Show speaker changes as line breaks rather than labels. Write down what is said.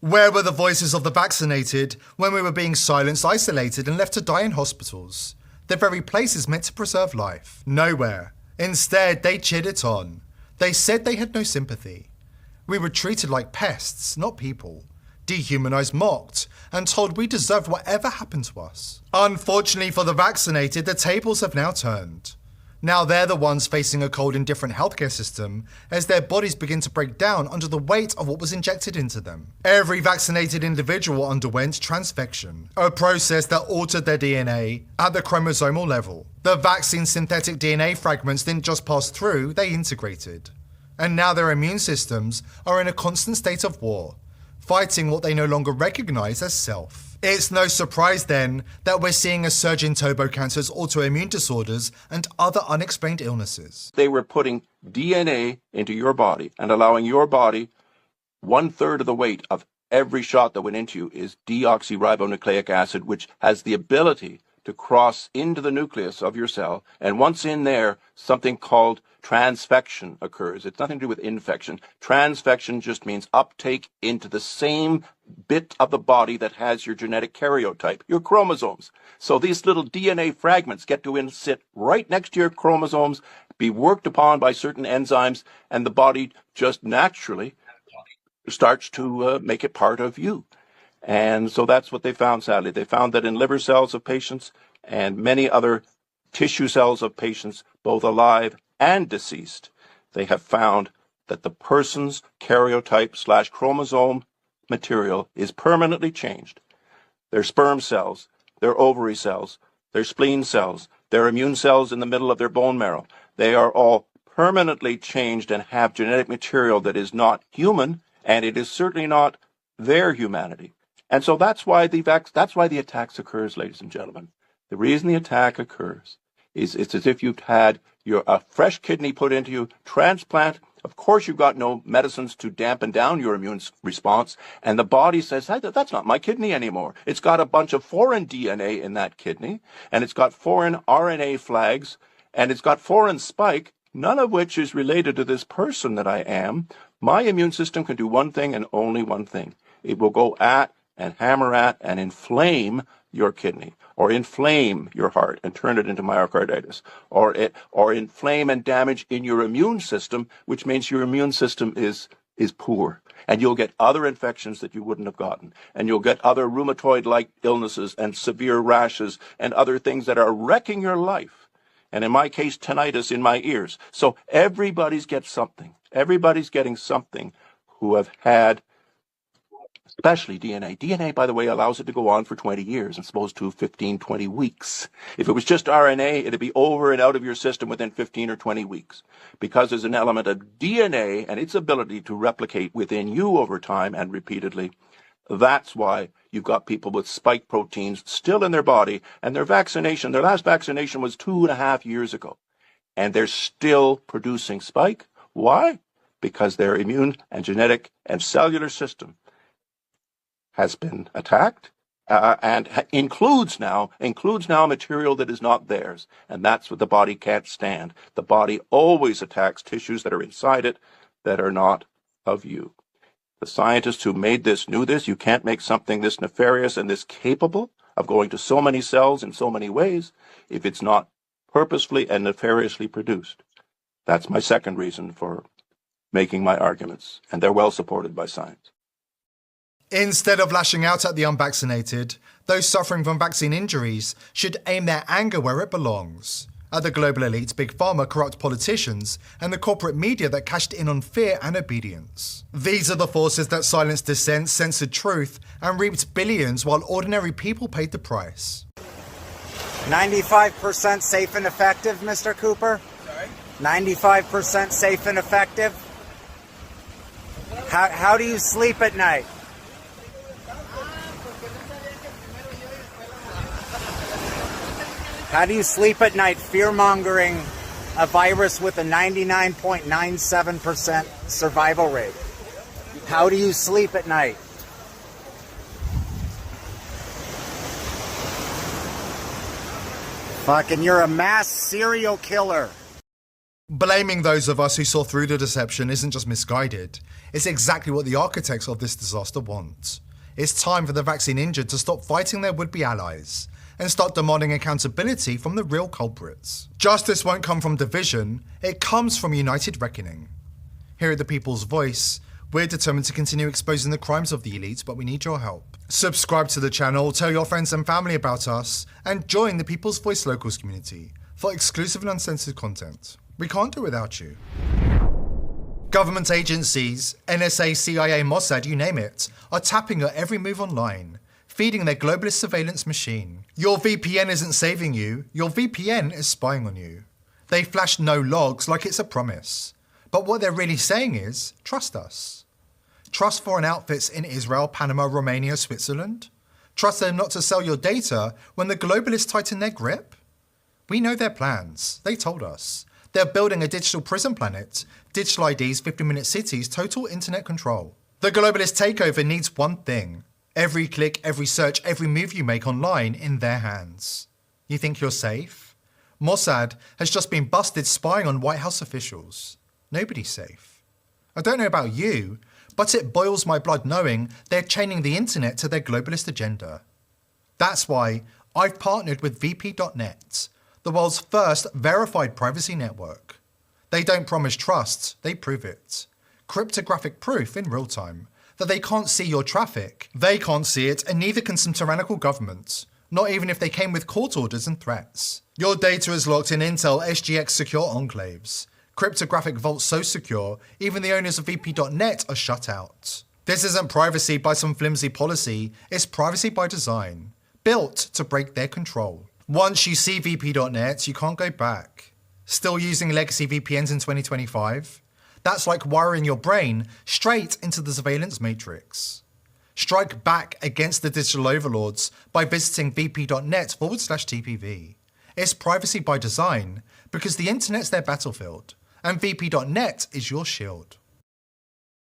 Where were the voices of the vaccinated when we were being silenced, isolated and left to die in hospitals? The very places meant to preserve life. Nowhere. Instead, they cheered it on. They said they had no sympathy. We were treated like pests, not people. Dehumanized, mocked, and told we deserved whatever happened to us. Unfortunately for the vaccinated, the tables have now turned. Now they're the ones facing a cold, indifferent healthcare system as their bodies begin to break down under the weight of what was injected into them. Every vaccinated individual underwent transfection, a process that altered their DNA at the chromosomal level. The vaccine's synthetic DNA fragments didn't just pass through, they integrated. And now their immune systems are in a constant state of war, fighting what they no longer recognize as self. It's no surprise then that we're seeing a surge in turbo cancers, autoimmune disorders, and other unexplained illnesses.
They were putting DNA into your body and allowing your body 1/3 of the weight of every shot that went into you is deoxyribonucleic acid, which has the ability to cross into the nucleus of your cell. And once in there, something called transfection occurs. It's nothing to do with infection. Transfection just means uptake into the same bit of the body that has your genetic karyotype, your chromosomes. So these little DNA fragments get to sit right next to your chromosomes, be worked upon by certain enzymes, and the body just naturally starts to make it part of you. And so that's what they found, sadly. They found that in liver cells of patients and many other tissue cells of patients, both alive and deceased, they have found that the person's karyotype / chromosome material is permanently changed. Their sperm cells, their ovary cells, their spleen cells, their immune cells in the middle of their bone marrow, they are all permanently changed and have genetic material that is not human, and it is certainly not their humanity. And so that's why the attacks occurs, ladies and gentlemen. The reason the attack occurs is it's as if you've had a fresh kidney put into you, transplant. Of course, you've got no medicines to dampen down your immune response, and the body says, hey, that's not my kidney anymore. It's got a bunch of foreign DNA in that kidney, and it's got foreign RNA flags, and it's got foreign spike, none of which is related to this person that I am. My immune system can do one thing and only one thing. It will go at and hammer at and inflame your kidney, or inflame your heart and turn it into myocarditis, or inflame and damage in your immune system, which means your immune system is poor. And you'll get other infections that you wouldn't have gotten. And you'll get other rheumatoid-like illnesses and severe rashes and other things that are wrecking your life. And in my case, tinnitus in my ears. So everybody's getting something. Everybody's getting something who have had, especially DNA. DNA, by the way, allows it to go on for 20 years as opposed to 15, 20 weeks. If it was just RNA, it'd be over and out of your system within 15 or 20 weeks, because there's an element of DNA and its ability to replicate within you over time and repeatedly. That's why you've got people with spike proteins still in their body, and their last vaccination was 2.5 years ago, and they're still producing spike. Why? Because their immune and genetic and cellular system has been attacked and includes now material that is not theirs. And that's what the body can't stand. The body always attacks tissues that are inside it that are not of you. The scientists who made this knew this. You can't make something this nefarious and this capable of going to so many cells in so many ways if it's not purposefully and nefariously produced. That's my second reason for making my arguments, and they're well supported by science.
Instead of lashing out at the unvaccinated, those suffering from vaccine injuries should aim their anger where it belongs. At the global elite, big pharma, corrupt politicians, and the corporate media that cashed in on fear and obedience. These are the forces that silenced dissent, censored truth, and reaped billions while ordinary people paid the price.
95% safe and effective, Mr. Cooper?
Sorry?
95% safe and effective? How do you sleep at night? How do you sleep at night fear-mongering a virus with a 99.97% survival rate? How do you sleep at night? Fucking, you're a mass serial killer.
Blaming those of us who saw through the deception isn't just misguided, it's exactly what the architects of this disaster want. It's time for the vaccine injured to stop fighting their would-be allies and start demanding accountability from the real culprits. Justice won't come from division, it comes from united reckoning. Here at The People's Voice, we're determined to continue exposing the crimes of the elites, but we need your help. Subscribe to the channel, tell your friends and family about us, and join the People's Voice Locals community for exclusive and uncensored content. We can't do without you. Government agencies, NSA, CIA, Mossad, you name it, are tapping your every move online, feeding their globalist surveillance machine. Your VPN isn't saving you, your VPN is spying on you. They flash no logs like it's a promise. But what they're really saying is, trust us. Trust foreign outfits in Israel, Panama, Romania, Switzerland? Trust them not to sell your data when the globalists tighten their grip? We know their plans, they told us. They're building a digital prison planet, digital IDs, 50-minute cities, total internet control. The globalist takeover needs one thing. Every click, every search, every move you make online in their hands. You think you're safe? Mossad has just been busted spying on White House officials. Nobody's safe. I don't know about you, but it boils my blood knowing they're chaining the internet to their globalist agenda. That's why I've partnered with VP.net, the world's first verified privacy network. They don't promise trust, they prove it. Cryptographic proof in real time that they can't see your traffic. They can't see it, and neither can some tyrannical government, not even if they came with court orders and threats. Your data is locked in Intel SGX secure enclaves. Cryptographic vaults so secure, even the owners of VP.net are shut out. This isn't privacy by some flimsy policy, it's privacy by design, built to break their control. Once you see VP.net, you can't go back. Still using legacy VPNs in 2025? That's like wiring your brain straight into the surveillance matrix. Strike back against the digital overlords by visiting vp.net/TPV. It's privacy by design because the internet's their battlefield and vp.net is your shield.